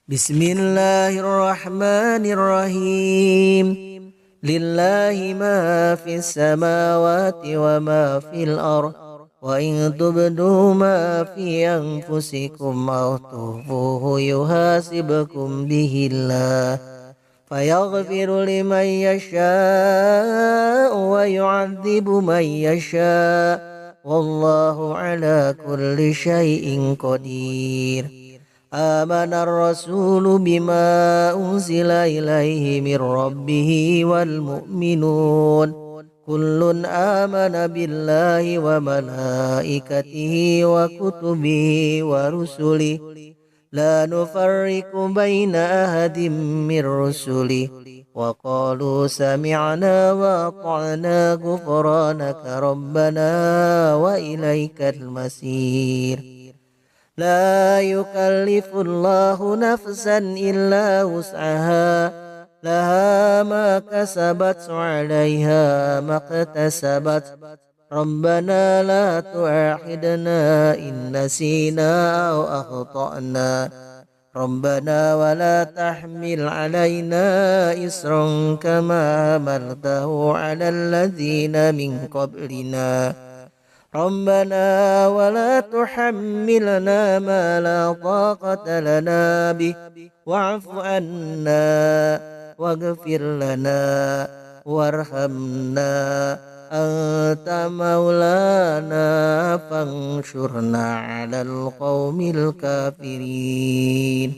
Bismillahirrahmanirrahim. Lillahi ma fis samawati wa ma fil ardh. Wa in tubdu ma fi anfusikum aw tukhfuhu yuhasibkum bihillah. Fayaghfiru liman yasha'u wa yu'adzibu man yasha'. Wallahu ala kulli syai'in qadir. Amanar rasulu bima unzila ilaihi min rabbihi wal mu'minun kullun amana billahi wa malaikatihi wa kutubihi wa rusulihi la nufarriqu baina ahadim min rusulihi wa qalu sami'na wa ata'na ghufranaka rabbana wa ilaikal masir. لا يكلف الله نفسا إلا وسعها لها ما كسبت وعليها ما اكتسبت ربنا لا تؤاخذنا إن نسينا أو أخطأنا ربنا ولا تحمل علينا إصرا كما حملته على الذين من قبلنا ربنا ولا تحملنا ما لا طاقة لنا به واعف عنا واغفر لنا وارحمنا أنت مولانا فانصرنا على القوم الكافرين.